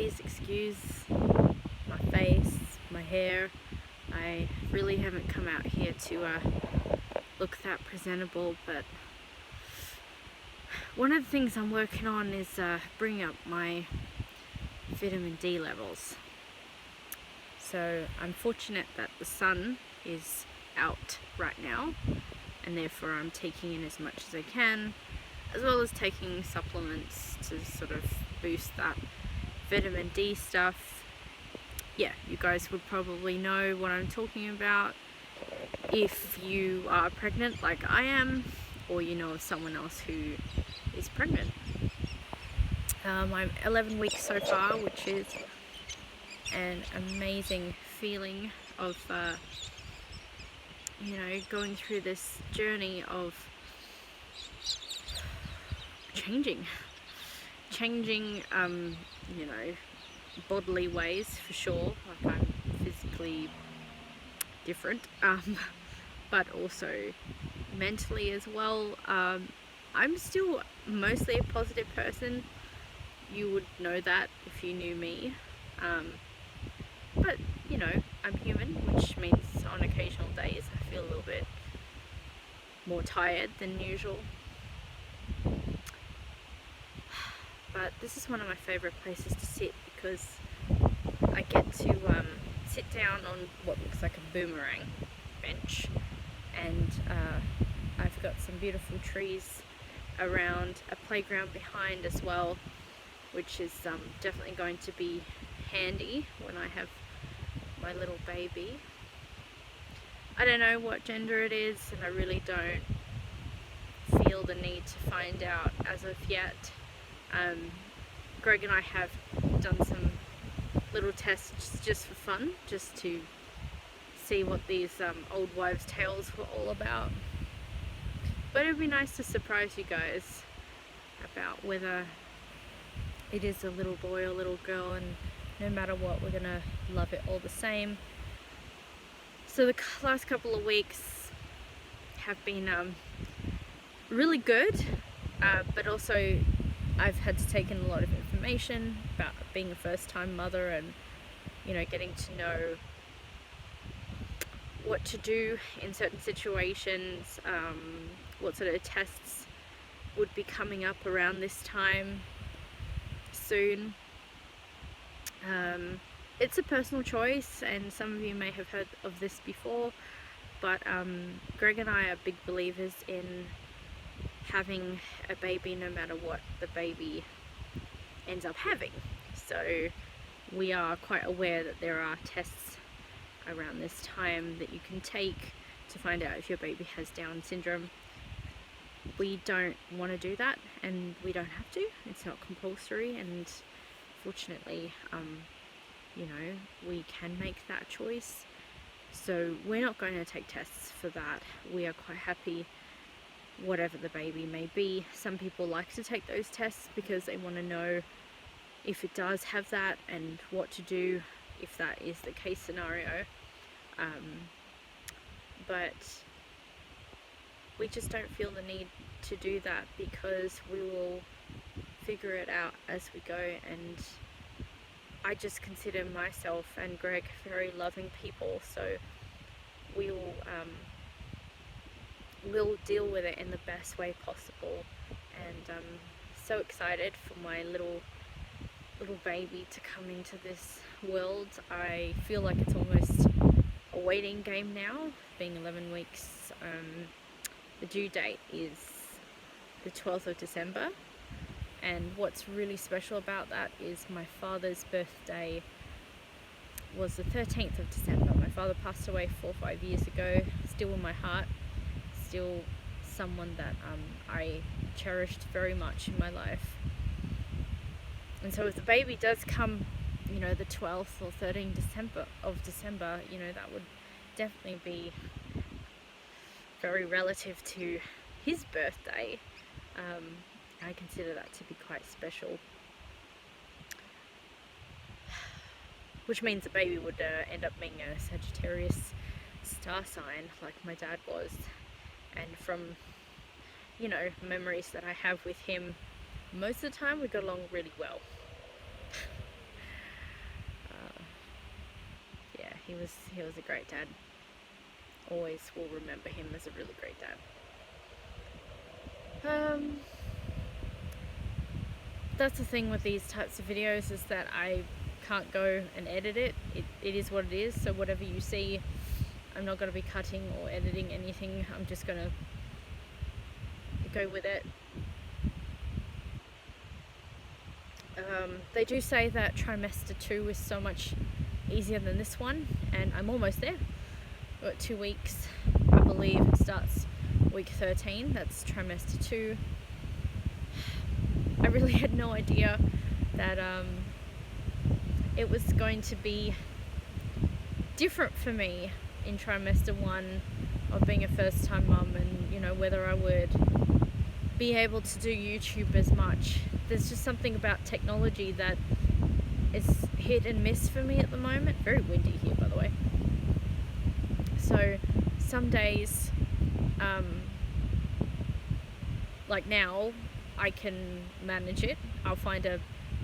please excuse my face, my hair. I really haven't come out here to look that presentable, but one of the things I'm working on is bringing up my vitamin D levels. So I'm fortunate that the sun is out right now, and therefore I'm taking in as much as I can, as well as taking supplements to sort of boost that vitamin D stuff. Yeah, you guys would probably know what I'm talking about if you are pregnant like I am, or you know of someone else who is pregnant. I'm 11 weeks so far, which is an amazing feeling of going through this journey of changing bodily ways, for sure. Like, I'm physically different, but also mentally as well. I'm still mostly a positive person. You would know that if you knew me, but you know, I'm human, which means on occasional days I feel a little bit more tired than usual. But this is one of my favourite places to sit because I get to sit down on what looks like a boomerang bench, and I've got some beautiful trees around, a playground behind as well, which is definitely going to be handy when I have my little baby. I don't know what gender it is, and I really don't feel the need to find out as of yet. Greg and I have done some little tests just for fun, just to see what these old wives' tales were all about. But it'd be nice to surprise you guys about whether it is a little boy or little girl, and no matter what, we're gonna love it all the same. So the last couple of weeks have been really good, but also I've had to take in a lot of information about being a first-time mother, and you know, getting to know what to do in certain situations, what sort of tests would be coming up around this time soon. It's a personal choice, and some of you may have heard of this before, but Greg and I are big believers in having a baby no matter what the baby ends up having. So we are quite aware that there are tests around this time that you can take to find out if your baby has Down syndrome. We don't want to do that, and we don't have to. It's not compulsory, and fortunately we can make that choice. So we're not going to take tests for that. We are quite happy whatever the baby may be. Some people like to take those tests because they want to know if it does have that and what to do if that is the case scenario. But we just don't feel the need to do that because we will figure it out as we go. And I just consider myself and Greg very loving people, so we'll deal with it in the best way possible. And I'm so excited for my little baby to come into this world. I feel like it's almost a waiting game now, being 11 weeks. The due date is the 12th of December, and what's really special about that is my father's birthday was the 13th of December. My father passed away 4 or 5 years ago, still in my heart, still someone that I cherished very much in my life. And so if the baby does come, the 12th or 13th of December, that would definitely be very relative to his birthday. I consider that to be quite special, which means the baby would end up being a Sagittarius star sign like my dad was. And from memories that I have with him, most of the time we got along really well. he was a great dad. Always will remember him as a really great dad. That's the thing with these types of videos, is that I can't go and edit it. It is what it is. So whatever you see, I'm not going to be cutting or editing anything. I'm just going to go with it. They do say that trimester 2 is so much easier than this one, and I'm almost there. I've got 2 weeks, I believe. It starts week 13. That's trimester 2. I really had no idea that it was going to be different for me in trimester 1 of being a first-time mum, and you know, whether I would be able to do YouTube as much. There's just something about technology that is hit and miss for me at the moment. Very windy here, by the way. So some days, like now, I can manage it. I'll find a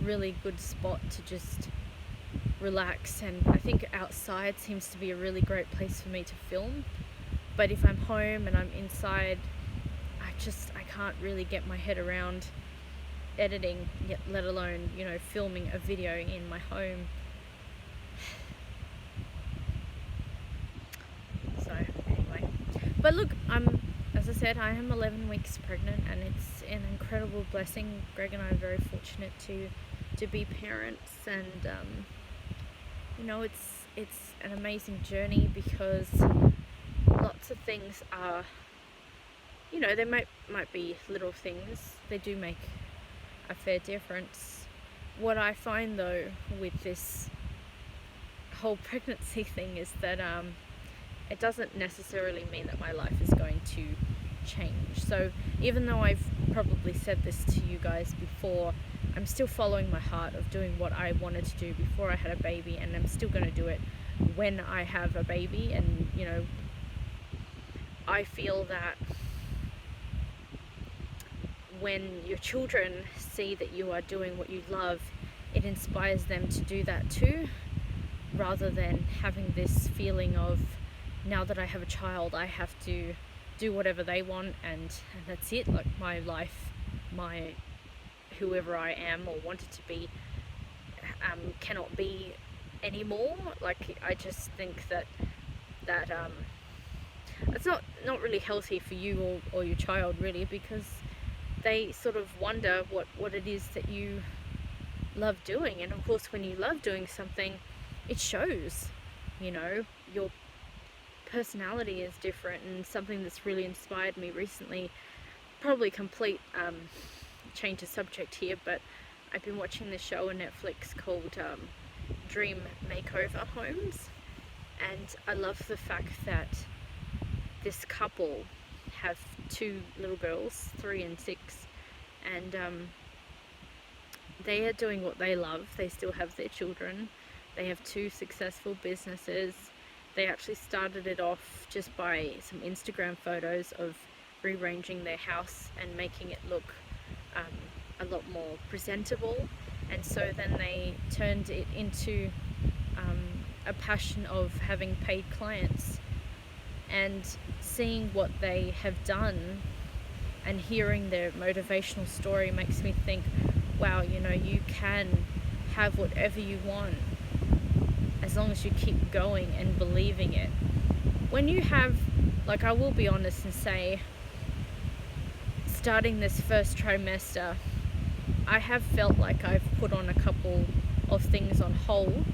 really good spot to just relax, and I think outside seems to be a really great place for me to film. But if I'm home and I'm inside, I can't really get my head around editing, yet let alone, you know, filming a video in my home. So anyway, but look, as I said, I am 11 weeks pregnant, and it's an incredible blessing. Greg and I are very fortunate to be parents, and you know, it's an amazing journey, because lots of things are, you know, there might be little things, they do make a fair difference. What I find though with this whole pregnancy thing is that it doesn't necessarily mean that my life is going to change. So even though I've probably said this to you guys before, I'm still following my heart of doing what I wanted to do before I had a baby, and I'm still going to do it when I have a baby. And you know, I feel that when your children see that you are doing what you love, it inspires them to do that too, rather than having this feeling of, now that I have a child, I have to do whatever they want, and that's it. Like, my life, my whoever I am or wanted to be, cannot be anymore. Like, I just think that it's not really healthy for you or your child, really, because they sort of wonder what it is that you love doing. And of course, when you love doing something, it shows. You know, your personality is different, and something that's really inspired me recently, probably complete change of subject here, but I've been watching this show on Netflix called Dream Makeover Homes, and I love the fact that this couple have 2 little girls, 3 and 6, and they are doing what they love. They still have their children. They have 2 successful businesses. They actually started it off just by some Instagram photos of rearranging their house and making it look a lot more presentable, and so then they turned it into a passion of having paid clients. And seeing what they have done and hearing their motivational story makes me think, wow, you know, you can have whatever you want as long as you keep going and believing it. When you have, like, I will be honest and say, starting this first trimester, I have felt like I've put on a couple of things on hold.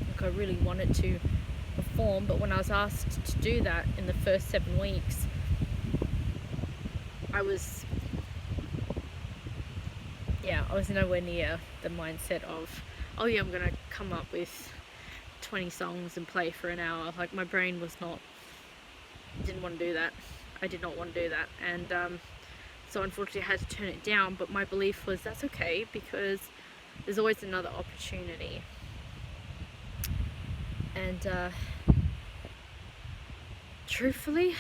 Like, I really wanted to perform, but when I was asked to do that in the first 7 weeks, I was nowhere near the mindset of, oh yeah, I'm gonna come up with 20 songs and play for an hour. Like, my brain didn't want to do that. I did not want to do that, and so unfortunately I had to turn it down. But my belief was, that's okay, because there's always another opportunity. And truthfully,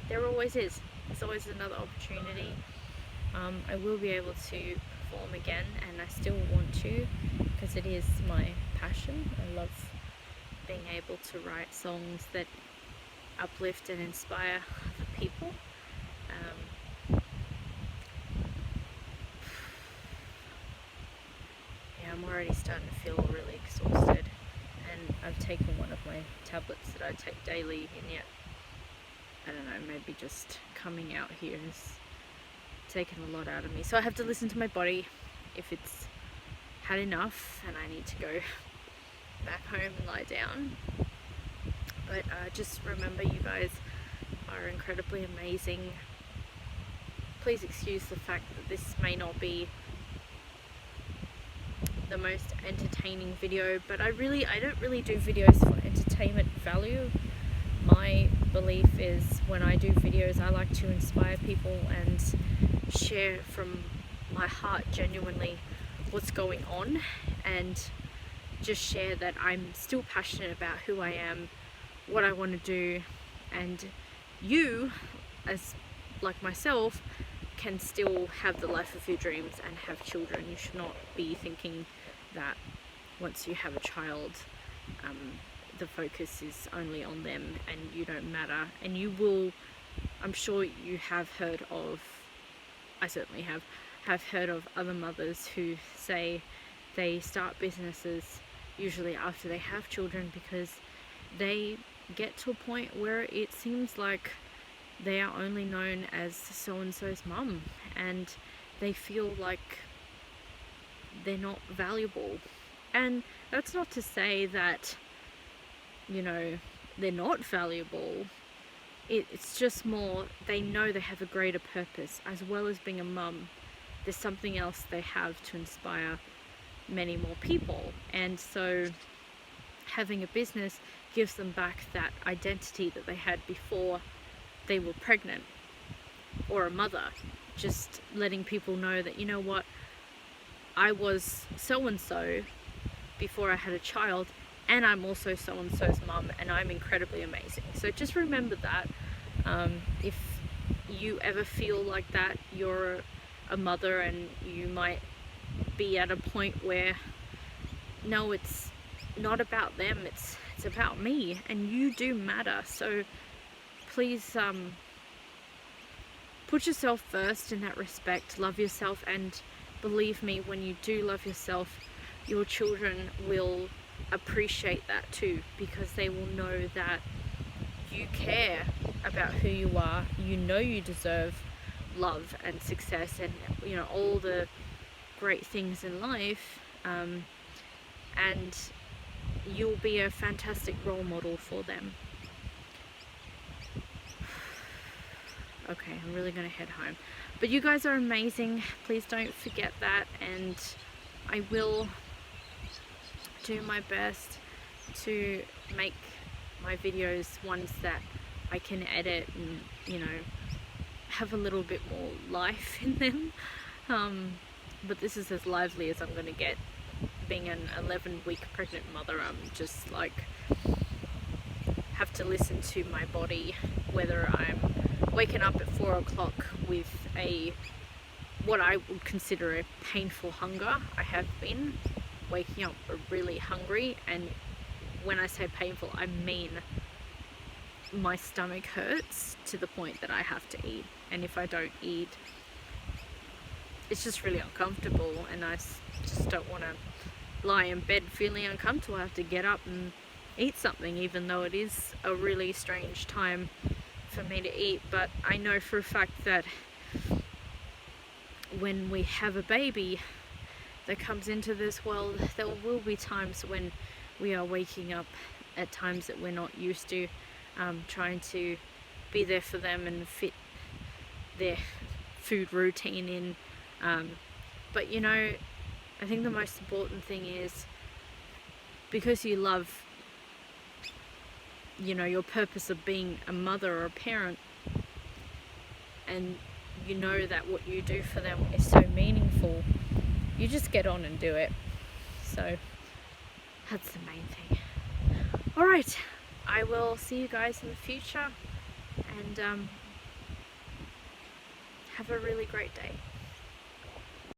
there always is. There's always another opportunity. I will be able to perform again, and I still want to. because it is my passion. I love being able to write songs that uplift and inspire other people. Yeah, I'm already starting to feel really exhausted, and I've taken one of my tablets that I take daily, and yet, I don't know, maybe just coming out here has taken a lot out of me. So I have to listen to my body if it's had enough and I need to go back home and lie down. But just remember, you guys are incredibly amazing. Please excuse the fact that this may not be the most entertaining video, but I don't really do videos for entertainment value. My belief is when I do videos, I like to inspire people and share from my heart genuinely what's going on, and just share that I'm still passionate about who I am, what I want to do, and you, as like myself, can still have the life of your dreams and have children. You should not be thinking that once you have a child, the focus is only on them and you don't matter. And you will, I'm sure you have heard of, I certainly have heard of other mothers who say they start businesses usually after they have children, because they get to a point where it seems like they are only known as so-and-so's mum, and they feel like they're not valuable. And that's not to say that, you know, they're not valuable. It's just more, they know they have a greater purpose. As well as being a mum, there's something else they have to inspire many more people. And so having a business gives them back that identity that they had before they were pregnant or a mother. Just letting people know that, you know what, I was so-and-so before I had a child, and I'm also so-and-so's mum, and I'm incredibly amazing. So just remember that. If you ever feel like that, you're a mother and you might be at a point where, no, it's not about them, it's about me, and you do matter. So please put yourself first in that respect. Love yourself, and believe me, when you do love yourself, your children will appreciate that too, because they will know that you care about who you are. You know you deserve love and success and, you know, all the great things in life, and you'll be a fantastic role model for them. Okay, I'm really gonna head home, but you guys are amazing. Please don't forget that, and I will do my best to make my videos ones that I can edit and, you know, have a little bit more life in them. But this is as lively as I'm gonna get. Being an 11-week pregnant mother, I'm just like, have to listen to my body, whether I'm waking up at 4 o'clock with what I would consider a painful hunger. I have been waking up really hungry, and when I say painful, I mean my stomach hurts to the point that I have to eat, and if I don't eat, it's just really uncomfortable, and I just don't want to lie in bed feeling uncomfortable. I have to get up and eat something, even though it is a really strange time for me to eat. But I know for a fact that when we have a baby that comes into this world, there will be times when we are waking up at times that we're not used to, trying to be there for them and fit their food routine in. But you know, I think the most important thing is, because you love, you know, your purpose of being a mother or a parent, and you know that what you do for them is so meaningful, you just get on and do it. So that's the main thing. Alright, I will see you guys in the future, and have a really great day.